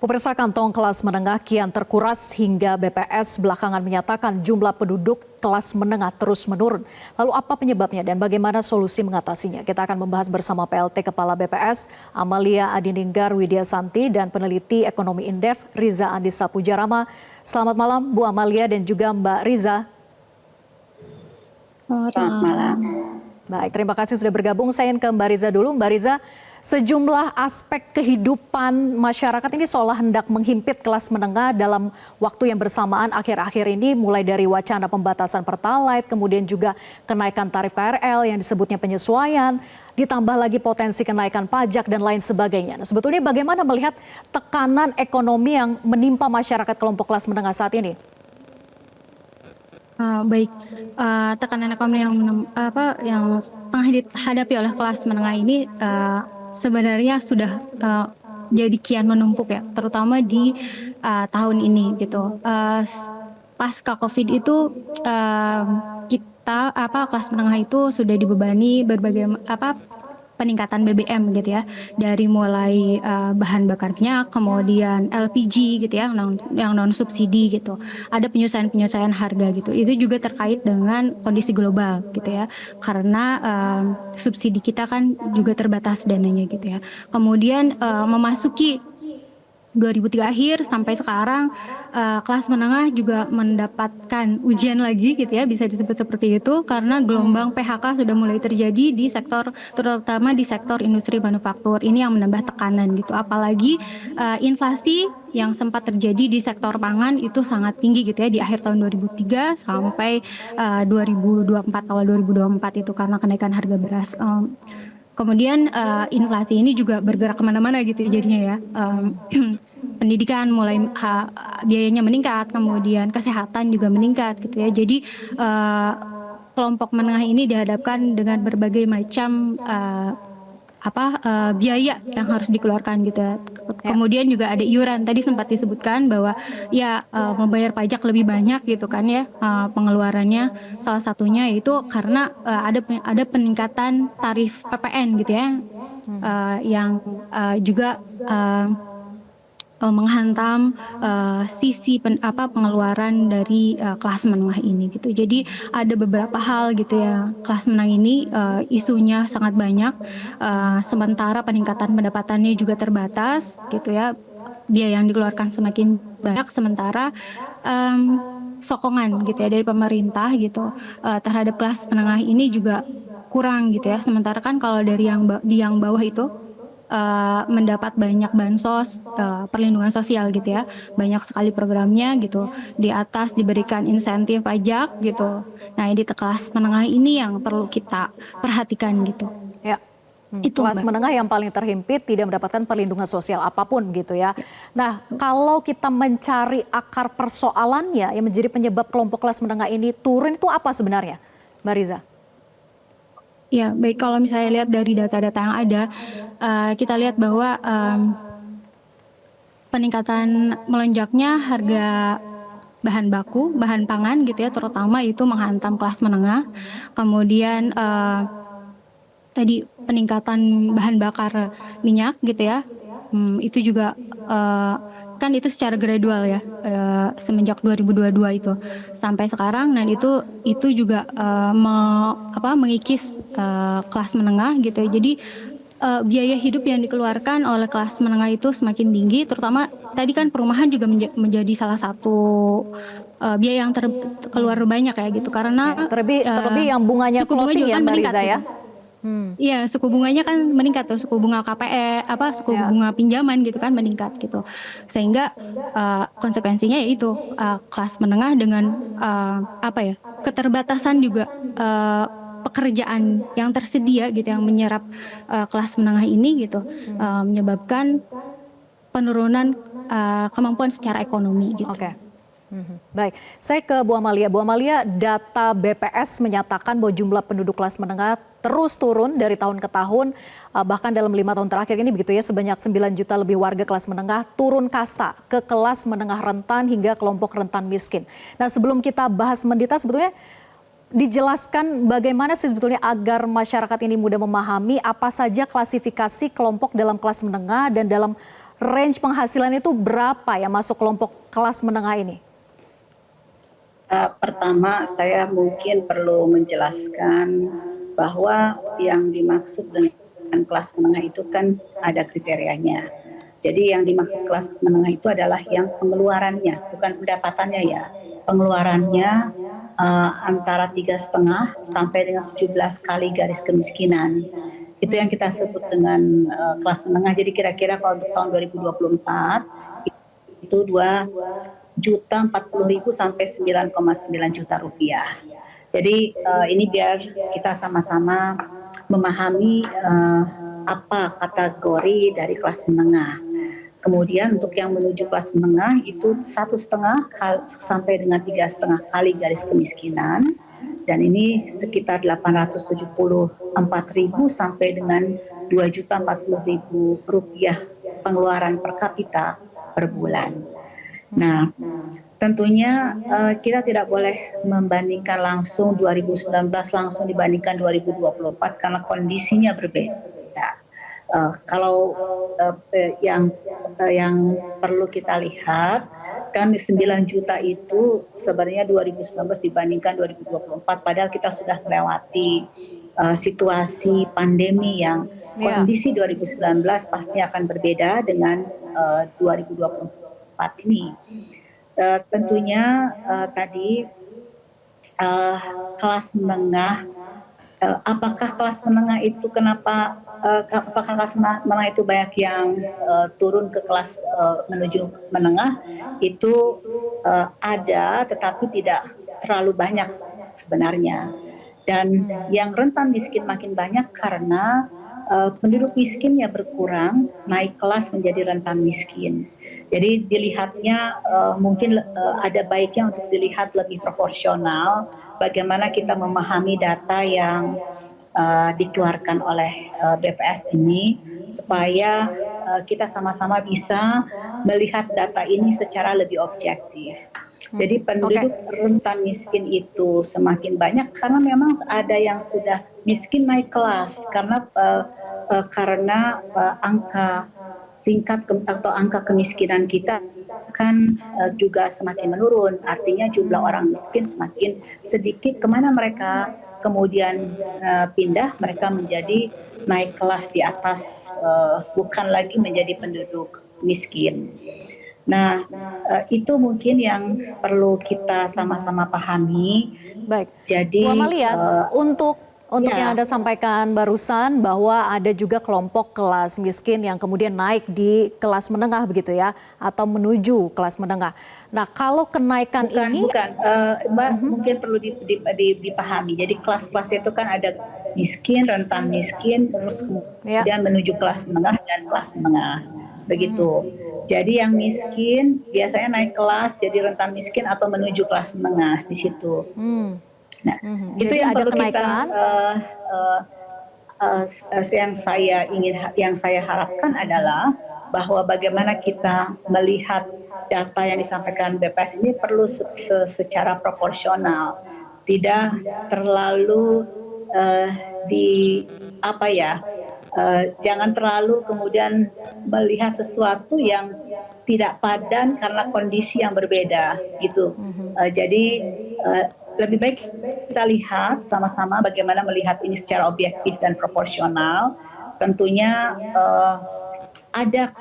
Pemirsa, kantong kelas menengah kian terkuras hingga BPS belakangan menyatakan jumlah penduduk kelas menengah terus menurun. Lalu apa penyebabnya dan bagaimana solusi mengatasinya? Kita akan membahas bersama PLT Kepala BPS Amalia Adininggar Widyasanti dan peneliti ekonomi Indef Riza Andisa Pujarama. Selamat malam Bu Amalia dan juga Mbak Riza. Selamat malam. Baik, terima kasih sudah bergabung. Saya ingin ke Mbak Riza dulu. Mbak Riza, sejumlah aspek kehidupan masyarakat ini seolah hendak menghimpit kelas menengah dalam waktu yang bersamaan akhir-akhir ini, mulai dari wacana pembatasan Pertalite, kemudian juga kenaikan tarif KRL yang disebutnya penyesuaian, ditambah lagi potensi kenaikan pajak dan lain sebagainya. Nah, sebetulnya bagaimana melihat tekanan ekonomi yang menimpa masyarakat kelompok kelas menengah saat ini? Baik, tekanan ekonomi yang tengah dihadapi oleh kelas menengah ini sebenarnya sudah jadi kian menumpuk ya, terutama di tahun ini gitu. Pasca COVID itu kita kelas menengah itu sudah dibebani berbagai peningkatan BBM gitu ya, dari mulai bahan bakarnya, kemudian LPG gitu ya, yang non subsidi gitu. Ada penyesuaian harga gitu. Itu juga terkait dengan kondisi global gitu ya, karena subsidi kita kan juga terbatas dananya gitu ya. Kemudian memasuki 2003 akhir sampai sekarang kelas menengah juga mendapatkan ujian lagi gitu ya, bisa disebut seperti itu, karena gelombang PHK sudah mulai terjadi di sektor, terutama di sektor industri manufaktur. Ini yang menambah tekanan gitu, apalagi inflasi yang sempat terjadi di sektor pangan itu sangat tinggi gitu ya di akhir tahun 2003 sampai 2024, awal 2024 itu karena kenaikan harga beras. Kemudian inflasi ini juga bergerak kemana-mana gitu jadinya ya. Pendidikan mulai biayanya meningkat, kemudian kesehatan juga meningkat gitu ya. Jadi kelompok menengah ini dihadapkan dengan berbagai macam biaya yang harus dikeluarkan gitu ya. Kemudian juga ada iuran, tadi sempat disebutkan bahwa ya membayar pajak lebih banyak gitu kan ya, pengeluarannya salah satunya itu karena ada peningkatan tarif PPN gitu ya, yang juga menghantam sisi pengeluaran dari kelas menengah ini gitu. Jadi ada beberapa hal gitu ya, kelas menengah ini isunya sangat banyak, sementara peningkatan pendapatannya juga terbatas gitu ya, biaya yang dikeluarkan semakin banyak, sementara sokongan gitu ya dari pemerintah gitu terhadap kelas menengah ini juga kurang gitu ya. Sementara kan kalau dari yang bawah itu mendapat banyak bansos, perlindungan sosial gitu ya, banyak sekali programnya gitu. Di atas diberikan insentif pajak gitu. Nah, di kelas menengah ini yang perlu kita perhatikan gitu. Ya. Itu kelas menengah yang paling terhimpit, tidak mendapatkan perlindungan sosial apapun gitu ya. Nah, kalau kita mencari akar persoalannya yang menjadi penyebab kelompok kelas menengah ini turun, itu apa sebenarnya, Mbak Riza? Ya, baik, kalau misalnya lihat dari data-data yang ada, kita lihat bahwa peningkatan melonjaknya harga bahan baku, bahan pangan gitu ya, terutama itu menghantam kelas menengah. Kemudian tadi peningkatan bahan bakar minyak gitu ya, itu juga kan itu secara gradual ya, semenjak 2022 itu sampai sekarang, dan itu juga mengikis kelas menengah gitu ya. Jadi biaya hidup yang dikeluarkan oleh kelas menengah itu semakin tinggi, terutama tadi kan perumahan juga menjadi salah satu biaya yang keluar banyak ya gitu, karena terlebih yang bunganya floating ya, Mbak Riza ya. Iya, suku bunganya kan meningkat tuh, suku bunga KPR, suku bunga pinjaman gitu kan meningkat gitu, sehingga konsekuensinya yaitu kelas menengah dengan keterbatasan juga pekerjaan yang tersedia gitu yang menyerap kelas menengah ini gitu, menyebabkan penurunan kemampuan secara ekonomi gitu. Oke. Baik, saya ke Bu Amalia. Bu Amalia, data BPS menyatakan bahwa jumlah penduduk kelas menengah terus turun dari tahun ke tahun, bahkan dalam 5 tahun terakhir ini begitu ya, sebanyak 9 juta lebih warga kelas menengah turun kasta ke kelas menengah rentan hingga kelompok rentan miskin. Nah, sebelum kita bahas mendetail, sebetulnya dijelaskan bagaimana sih sebetulnya agar masyarakat ini mudah memahami apa saja klasifikasi kelompok dalam kelas menengah dan dalam range penghasilan itu berapa ya masuk kelompok kelas menengah ini? Pertama, saya mungkin perlu menjelaskan bahwa yang dimaksud dengan kelas menengah itu kan ada kriterianya. Jadi yang dimaksud kelas menengah itu adalah yang pengeluarannya, bukan pendapatannya ya. Pengeluarannya antara 3,5 sampai dengan 17 kali garis kemiskinan. Itu yang kita sebut dengan kelas menengah. Jadi kira-kira kalau untuk tahun 2024 itu 2.040.000 sampai 9,9 juta rupiah. Jadi ini biar kita sama-sama memahami apa kategori dari kelas menengah. Kemudian untuk yang menuju kelas menengah itu 1,5 sampai dengan 3,5 kali garis kemiskinan, dan ini sekitar 874.000 sampai dengan 2.040.000 rupiah pengeluaran per kapita per bulan. Nah, tentunya kita tidak boleh membandingkan langsung 2019 langsung dibandingkan 2024 karena kondisinya berbeda. Kalau yang perlu kita lihat kan 9 juta itu sebenarnya 2019 dibandingkan 2024, padahal kita sudah melewati situasi pandemi yang kondisi 2019 pasti akan berbeda dengan 2024 ini. Tentunya tadi kelas menengah, apakah kelas menengah itu apakah kelas menengah itu banyak yang turun ke kelas menuju menengah? Itu ada, tetapi tidak terlalu banyak sebenarnya. Dan yang rentan miskin makin banyak karena penduduk miskinnya berkurang, naik kelas menjadi rentan miskin. Jadi dilihatnya mungkin ada baiknya untuk dilihat lebih proporsional bagaimana kita memahami data yang dikeluarkan oleh BPS ini supaya kita sama-sama bisa melihat data ini secara lebih objektif. Jadi penduduk rentan miskin itu semakin banyak karena memang ada yang sudah miskin naik kelas karena angka tingkat atau angka kemiskinan kita kan juga semakin menurun. Artinya jumlah orang miskin semakin sedikit. Kemana mereka kemudian pindah? Mereka menjadi naik kelas di atas, bukan lagi menjadi penduduk miskin. Nah, itu mungkin yang perlu kita sama-sama pahami. Baik. Jadi, Bu Amalia, untuk yang Anda sampaikan barusan bahwa ada juga kelompok kelas miskin yang kemudian naik di kelas menengah begitu ya, atau menuju kelas menengah. Nah, kalau kenaikan Mbak, mungkin perlu dipahami. Jadi kelas-kelas itu kan ada miskin, rentan miskin, terus kemudian menuju kelas menengah dan kelas menengah. Begitu. Jadi yang miskin biasanya naik kelas jadi rentan miskin atau menuju kelas menengah di situ. Nah, itu jadi yang perlu kenaikan. yang saya harapkan adalah bahwa bagaimana kita melihat data yang disampaikan BPS ini perlu secara proporsional, tidak terlalu jangan terlalu kemudian melihat sesuatu yang tidak padan karena kondisi yang berbeda gitu. Jadi lebih baik kita lihat sama-sama bagaimana melihat ini secara objektif dan proporsional. Tentunya ada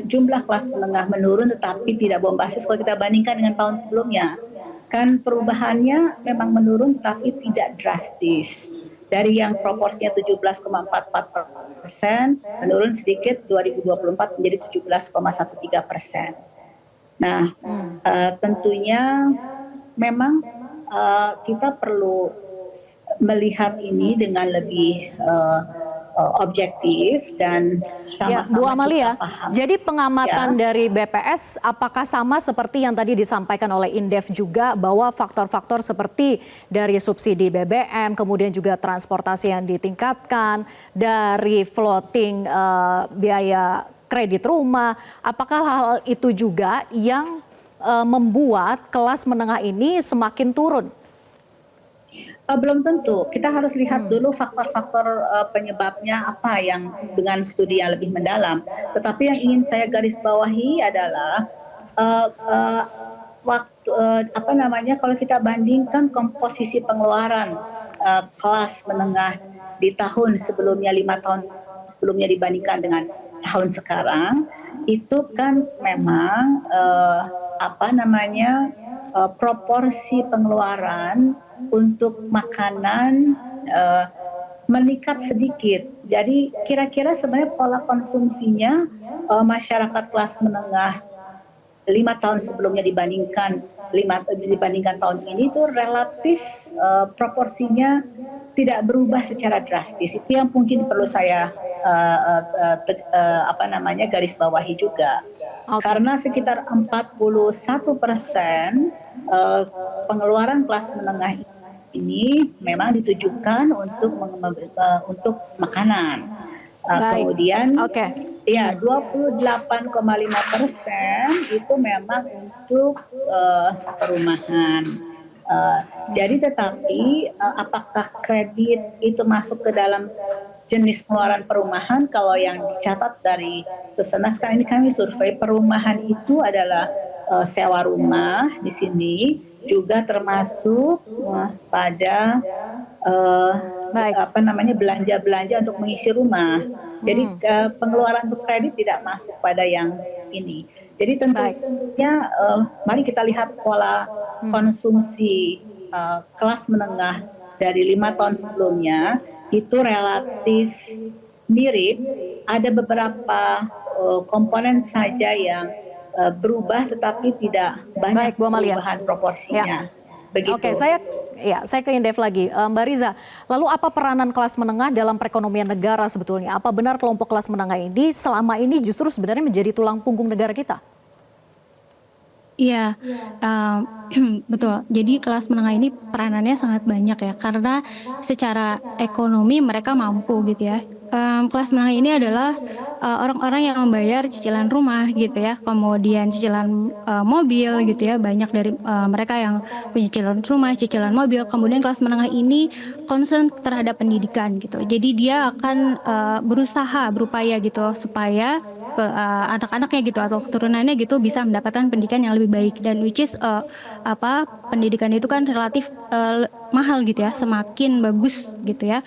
jumlah kelas menengah menurun tetapi tidak bombastis kalau kita bandingkan dengan tahun sebelumnya. Kan perubahannya memang menurun tetapi tidak drastis. Dari yang proporsinya 17,44% menurun sedikit 2024 menjadi 17,13%. Nah, tentunya memang kita perlu melihat ini dengan lebih objektif dan sama-sama Bu Amalia, kita paham. jadi pengamatan dari BPS apakah sama seperti yang tadi disampaikan oleh Indef juga bahwa faktor-faktor seperti dari subsidi BBM, kemudian juga transportasi yang ditingkatkan, dari floating biaya kredit rumah, apakah hal itu juga yang membuat kelas menengah ini semakin turun? Belum tentu. Kita harus lihat dulu faktor-faktor penyebabnya apa yang dengan studi yang lebih mendalam. Tetapi yang ingin saya garis bawahi adalah uh, uh, apa namanya, kalau kita bandingkan komposisi pengeluaran kelas menengah di tahun sebelumnya, 5 tahun sebelumnya dibandingkan dengan tahun sekarang, itu kan memang apa namanya, proporsi pengeluaran untuk makanan meningkat sedikit. Jadi kira-kira sebenarnya pola konsumsinya masyarakat kelas menengah 5 tahun sebelumnya dibandingkan tahun ini tuh relatif proporsinya tidak berubah secara drastis. Itu yang mungkin perlu saya apa namanya, garis bawahi juga. Karena sekitar 41% pengeluaran kelas menengah ini memang ditujukan untuk makanan. Kemudian ya 28,5% itu memang untuk perumahan. Jadi tetapi apakah kredit itu masuk ke dalam jenis pengeluaran perumahan? Kalau yang dicatat dari Susenas, kan ini kami survei, perumahan itu adalah sewa rumah di sini, juga termasuk pada apa namanya, belanja untuk mengisi rumah. Jadi pengeluaran untuk kredit tidak masuk pada yang ini. Jadi tentunya mari kita lihat pola konsumsi kelas menengah dari 5 tahun sebelumnya itu relatif mirip. Ada beberapa komponen saja yang berubah, tetapi tidak banyak perubahan proporsinya. Begitu. Oke, saya ke Indef lagi. Mbak Riza, lalu apa peranan kelas menengah dalam perekonomian negara sebetulnya? Apa benar kelompok kelas menengah ini selama ini justru sebenarnya menjadi tulang punggung negara kita? Iya, betul. Jadi kelas menengah ini peranannya sangat banyak ya, karena secara ekonomi mereka mampu gitu ya. Kelas menengah ini adalah orang-orang yang membayar cicilan rumah gitu ya, kemudian cicilan mobil gitu ya. Banyak dari mereka yang punya cicilan rumah, cicilan mobil. Kemudian kelas menengah ini concern terhadap pendidikan gitu. Jadi dia akan berupaya gitu supaya anak-anaknya gitu atau keturunannya gitu bisa mendapatkan pendidikan yang lebih baik, dan which is pendidikan itu kan relatif mahal gitu ya, semakin bagus gitu ya.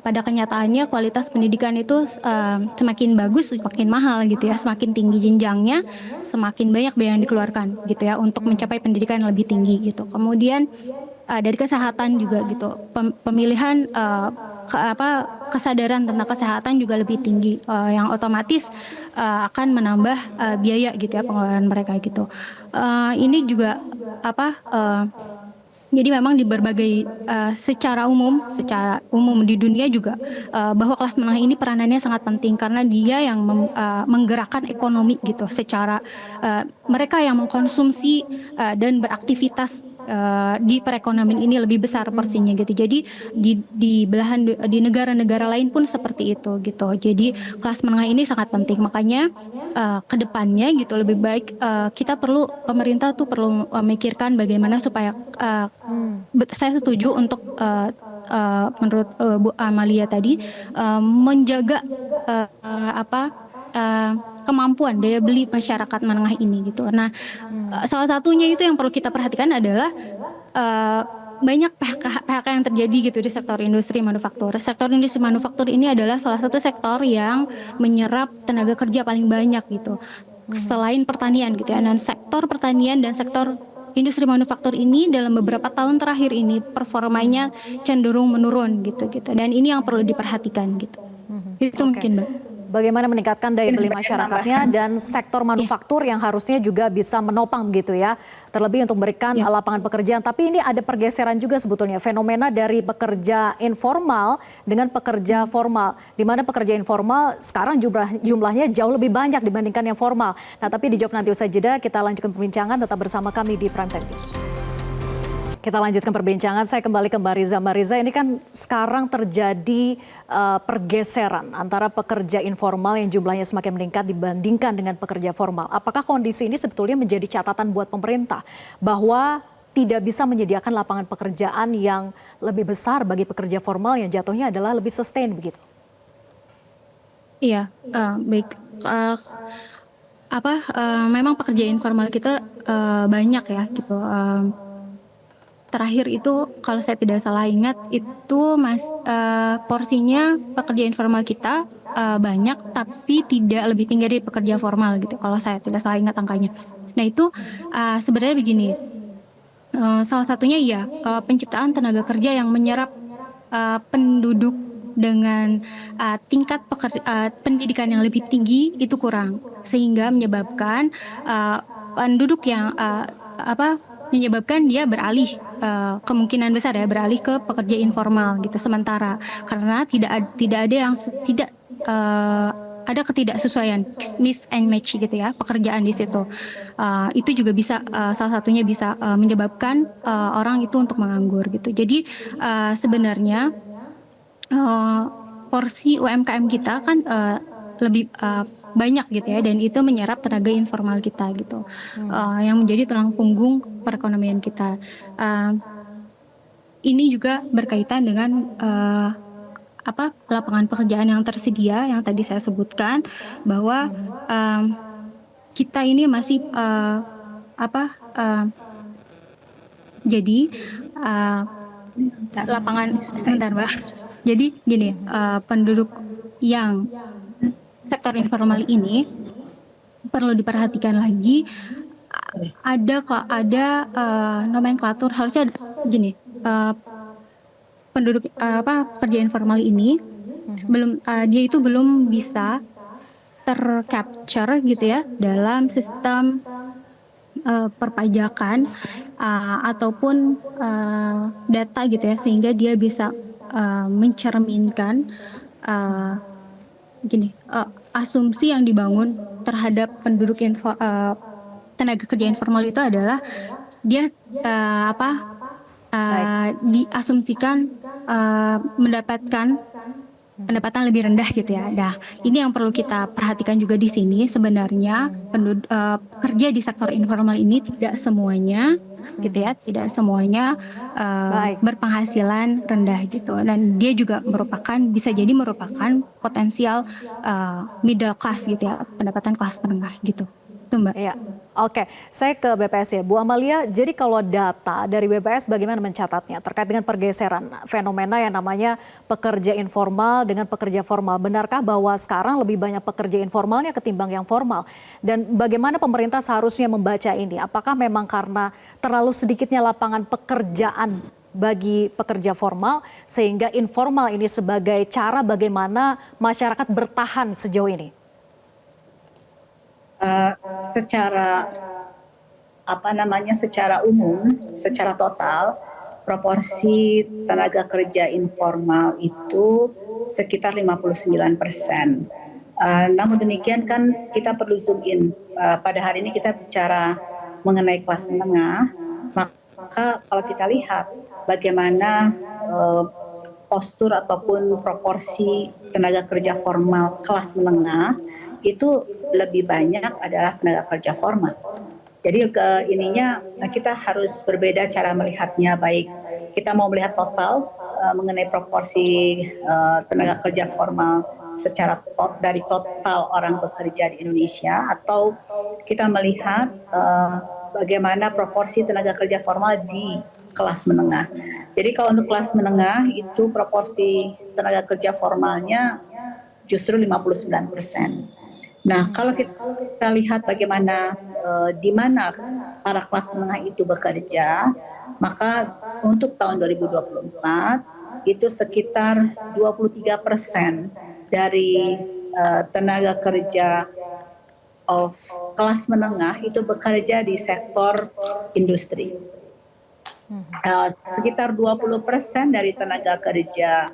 Pada kenyataannya kualitas pendidikan itu semakin bagus semakin mahal gitu ya, semakin tinggi jenjangnya semakin banyak biaya yang dikeluarkan gitu ya untuk mencapai pendidikan yang lebih tinggi gitu. Kemudian dari kesehatan juga gitu, pemilihan kesadaran tentang kesehatan juga lebih tinggi, yang otomatis akan menambah biaya gitu ya pengeluaran mereka gitu. Ini juga jadi memang di berbagai secara umum di dunia juga bahwa kelas menengah ini peranannya sangat penting karena dia yang menggerakkan ekonomi gitu, secara mereka yang mengkonsumsi dan beraktivitas di perekonomian ini lebih besar porsinya gitu. Jadi di negara-negara lain pun seperti itu gitu. Jadi kelas menengah ini sangat penting. Makanya ke depannya gitu lebih baik pemerintah tuh perlu memikirkan bagaimana supaya saya setuju untuk menurut Bu Amalia tadi menjaga kemampuan daya beli masyarakat menengah ini gitu. Nah, salah satunya itu yang perlu kita perhatikan adalah banyak PHK yang terjadi gitu di sektor industri manufaktur. Sektor industri manufaktur ini adalah salah satu sektor yang menyerap tenaga kerja paling banyak gitu. Selain pertanian gitu ya. Dan sektor pertanian dan sektor industri manufaktur ini dalam beberapa tahun terakhir ini performanya cenderung menurun gitu. Dan ini yang perlu diperhatikan gitu. Itu mungkin, Mbak. Bagaimana meningkatkan daya beli masyarakatnya dan sektor manufaktur yang harusnya juga bisa menopang gitu ya, terlebih untuk memberikan lapangan pekerjaan. Tapi ini ada pergeseran juga sebetulnya, fenomena dari pekerja informal dengan pekerja formal, di mana pekerja informal sekarang jumlahnya jauh lebih banyak dibandingkan yang formal. Nah, tapi dijawab nanti usai jeda, kita lanjutkan perbincangan, tetap bersama kami di Prime Time News. Kita lanjutkan perbincangan, saya kembali ke Mbak Riza. Mbak Riza, ini kan sekarang terjadi pergeseran antara pekerja informal yang jumlahnya semakin meningkat dibandingkan dengan pekerja formal. Apakah kondisi ini sebetulnya menjadi catatan buat pemerintah bahwa tidak bisa menyediakan lapangan pekerjaan yang lebih besar bagi pekerja formal yang jatuhnya adalah lebih sustain begitu. Iya, baik. Eh, Memang pekerja informal kita banyak ya gitu. Terakhir itu kalau saya tidak salah ingat itu porsinya pekerja informal kita banyak tapi tidak lebih tinggi dari pekerja formal gitu. Kalau saya tidak salah ingat angkanya. Nah itu sebenarnya begini. Salah satunya ya penciptaan tenaga kerja yang menyerap penduduk dengan tingkat pendidikan yang lebih tinggi itu kurang, sehingga menyebabkan penduduk yang menyebabkan dia beralih, kemungkinan besar ya beralih ke pekerja informal gitu sementara, karena tidak ada yang tidak ada ketidaksesuaian, miss and match gitu ya pekerjaan di situ. Itu juga bisa salah satunya bisa menyebabkan orang itu untuk menganggur gitu. Jadi sebenarnya porsi UMKM kita kan lebih banyak gitu ya, dan itu menyerap tenaga informal kita gitu, yang menjadi tulang punggung perekonomian kita. Ini juga berkaitan dengan lapangan pekerjaan yang tersedia yang tadi saya sebutkan, bahwa kita ini masih jadi lapangan sebentar Mbak. Jadi gini, penduduk yang sektor informal ini perlu diperhatikan lagi, ada nomenklatur, harusnya gini, penduduk pekerja informal ini dia itu belum bisa tercapture gitu ya dalam sistem perpajakan ataupun data gitu ya, sehingga dia bisa mencerminkan asumsi yang dibangun terhadap penduduk tenaga kerja informal itu adalah dia diasumsikan mendapatkan pendapatan lebih rendah gitu ya. Nah, ini yang perlu kita perhatikan juga di sini. Sebenarnya pekerja di sektor informal ini tidak semuanya gitu ya, tidak semuanya berpenghasilan rendah gitu. Dan dia juga bisa jadi merupakan potensial middle class gitu ya, pendapatan kelas menengah gitu. Itu Mbak. Iya. Oke, saya ke BPS ya, Bu Amalia. Jadi kalau data dari BPS bagaimana mencatatnya terkait dengan pergeseran fenomena yang namanya pekerja informal dengan pekerja formal? Benarkah bahwa sekarang lebih banyak pekerja informalnya ketimbang yang formal? Dan bagaimana pemerintah seharusnya membaca ini? Apakah memang karena terlalu sedikitnya lapangan pekerjaan bagi pekerja formal sehingga informal ini sebagai cara bagaimana masyarakat bertahan sejauh ini? Secara umum, secara total, proporsi tenaga kerja informal itu sekitar 59%. Namun demikian kan kita perlu zoom in. Pada hari ini kita bicara mengenai kelas menengah, maka kalau kita lihat bagaimana postur ataupun proporsi tenaga kerja formal kelas menengah itu lebih banyak adalah tenaga kerja formal. Jadi kita harus berbeda cara melihatnya, baik kita mau melihat total mengenai proporsi tenaga kerja formal dari total orang bekerja di Indonesia, atau kita melihat bagaimana proporsi tenaga kerja formal di kelas menengah. Jadi kalau untuk kelas menengah itu proporsi tenaga kerja formalnya justru 59%. Nah, kalau kita lihat bagaimana di mana para kelas menengah itu bekerja, maka untuk tahun 2024 itu sekitar 23% dari tenaga kerja kelas menengah itu bekerja di sektor industri. Sekitar 20% dari tenaga kerja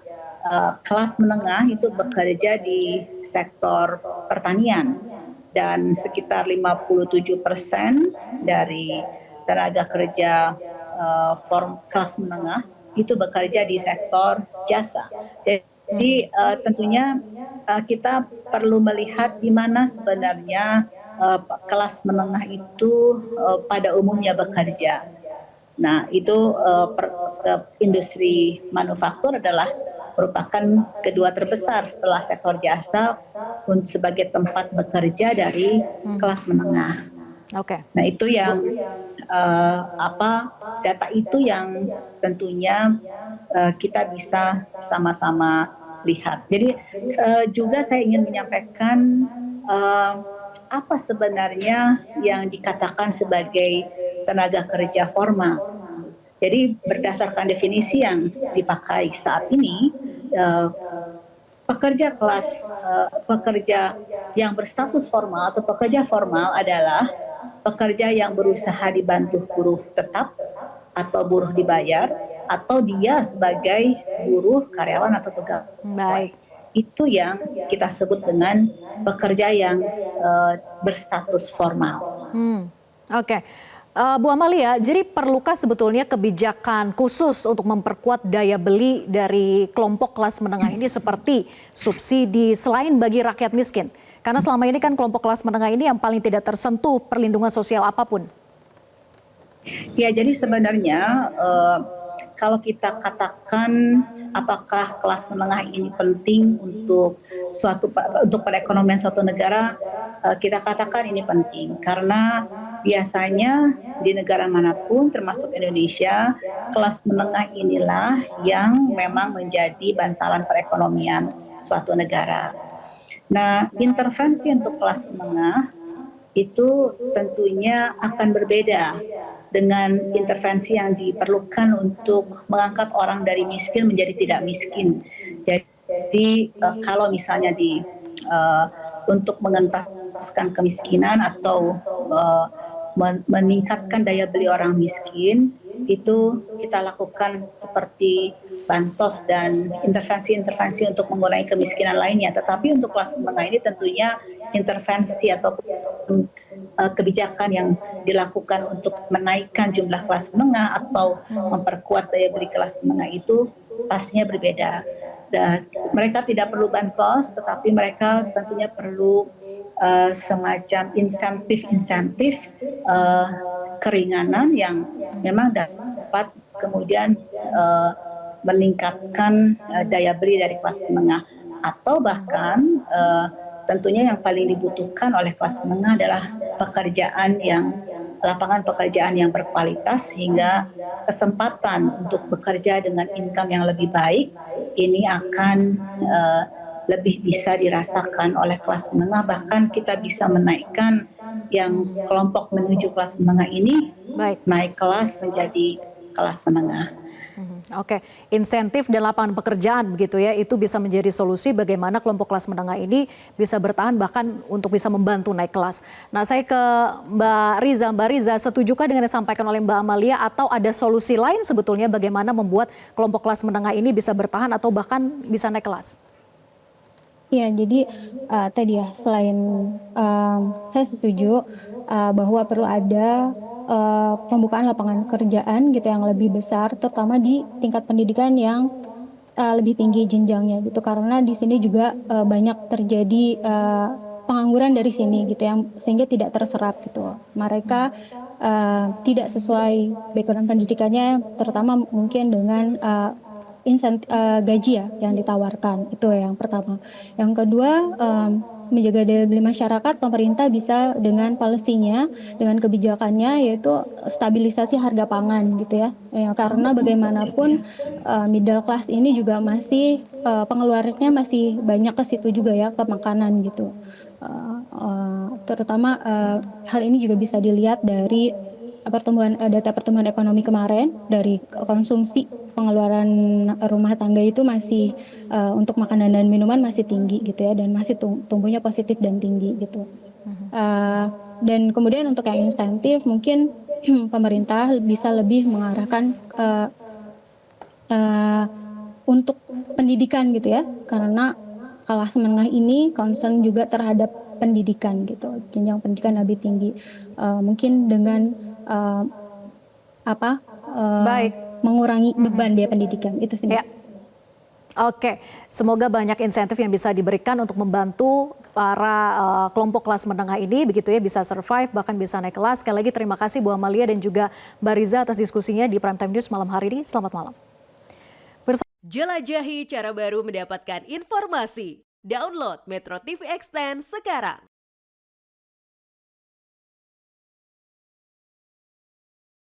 kelas menengah itu bekerja di sektor pertanian, dan sekitar 57% dari tenaga kerja kelas menengah itu bekerja di sektor jasa. Jadi tentunya kita perlu melihat di mana sebenarnya kelas menengah itu pada umumnya bekerja. Nah, itu industri manufaktur adalah merupakan kedua terbesar setelah sektor jasa sebagai tempat bekerja dari kelas menengah. Oke. Nah, itu yang data itu yang tentunya kita bisa sama-sama lihat. Jadi juga saya ingin menyampaikan apa sebenarnya yang dikatakan sebagai tenaga kerja formal. Jadi berdasarkan definisi yang dipakai saat ini, pekerja yang berstatus formal atau pekerja formal adalah pekerja yang berusaha dibantu buruh tetap atau buruh dibayar atau dia sebagai buruh, karyawan atau pegawai. Baik. Itu yang kita sebut dengan pekerja yang berstatus formal. Oke. Bu Amalia, jadi perlukah sebetulnya kebijakan khusus untuk memperkuat daya beli dari kelompok kelas menengah ini seperti subsidi selain bagi rakyat miskin? Karena selama ini kan kelompok kelas menengah ini yang paling tidak tersentuh perlindungan sosial apapun. Ya, jadi sebenarnya kalau kita katakan apakah kelas menengah ini penting untuk perekonomian suatu negara, kita katakan ini penting karena biasanya di negara manapun termasuk Indonesia, kelas menengah inilah yang memang menjadi bantalan perekonomian suatu negara. Nah, intervensi untuk kelas menengah itu tentunya akan berbeda dengan intervensi yang diperlukan untuk mengangkat orang dari miskin menjadi tidak miskin. Jadi kalau misalnya untuk mengentaskan kemiskinan atau meningkatkan daya beli orang miskin, itu kita lakukan seperti bansos dan intervensi-intervensi untuk mengurangi kemiskinan lainnya. Tetapi untuk kelas menengah ini tentunya intervensi atau kebijakan yang dilakukan untuk menaikkan jumlah kelas menengah atau memperkuat daya beli kelas menengah itu pastinya berbeda. Dan mereka tidak perlu bansos, tetapi mereka tentunya perlu semacam insentif keringanan yang memang dapat kemudian meningkatkan daya beli dari kelas menengah, atau bahkan tentunya yang paling dibutuhkan oleh kelas menengah adalah lapangan pekerjaan yang berkualitas sehingga kesempatan untuk bekerja dengan income yang lebih baik ini akan lebih bisa dirasakan oleh kelas menengah, bahkan kita bisa menaikkan yang kelompok menuju kelas menengah ini naik kelas menjadi kelas menengah. Oke, insentif dan lapangan pekerjaan begitu ya, itu bisa menjadi solusi bagaimana kelompok kelas menengah ini bisa bertahan bahkan untuk bisa membantu naik kelas. Nah, saya ke Mbak Riza. Mbak Riza, setujukah dengan yang disampaikan oleh Mbak Amalia atau ada solusi lain sebetulnya bagaimana membuat kelompok kelas menengah ini bisa bertahan atau bahkan bisa naik kelas? Ya, jadi tadi ya selain saya setuju bahwa perlu ada pembukaan lapangan pekerjaan gitu yang lebih besar, terutama di tingkat pendidikan yang lebih tinggi jenjangnya gitu, karena di sini juga banyak terjadi pengangguran dari sini gitu yang sehingga tidak terserap gitu. Mereka tidak sesuai background pendidikannya, terutama mungkin dengan gaji ya yang ditawarkan, itu yang pertama. Yang kedua, menjaga daya beli masyarakat, pemerintah bisa dengan policy-nya, dengan kebijakannya, yaitu stabilisasi harga pangan gitu ya. Karena bagaimanapun middle class ini juga masih pengeluarannya masih banyak ke situ juga ya, ke makanan gitu. Terutama hal ini juga bisa dilihat dari data pertumbuhan ekonomi kemarin. Dari konsumsi pengeluaran rumah tangga itu masih untuk makanan dan minuman masih tinggi gitu ya, dan masih tumbuhnya positif dan tinggi gitu. Dan kemudian untuk yang insentif mungkin pemerintah bisa lebih mengarahkan untuk pendidikan gitu ya, karena kelas menengah ini concern juga terhadap pendidikan gitu, jenjang pendidikan lebih tinggi, mungkin dengan Baik. mengurangi beban biaya pendidikan itu sih. Ya. Oke, semoga banyak insentif yang bisa diberikan untuk membantu para kelompok kelas menengah ini begitu ya, bisa survive bahkan bisa naik kelas. Sekali lagi terima kasih Bu Amalia dan juga Mbak Riza atas diskusinya di Prime Time News malam hari ini. Selamat malam. Jelajahi cara baru mendapatkan informasi. Download Metro TV Extend sekarang.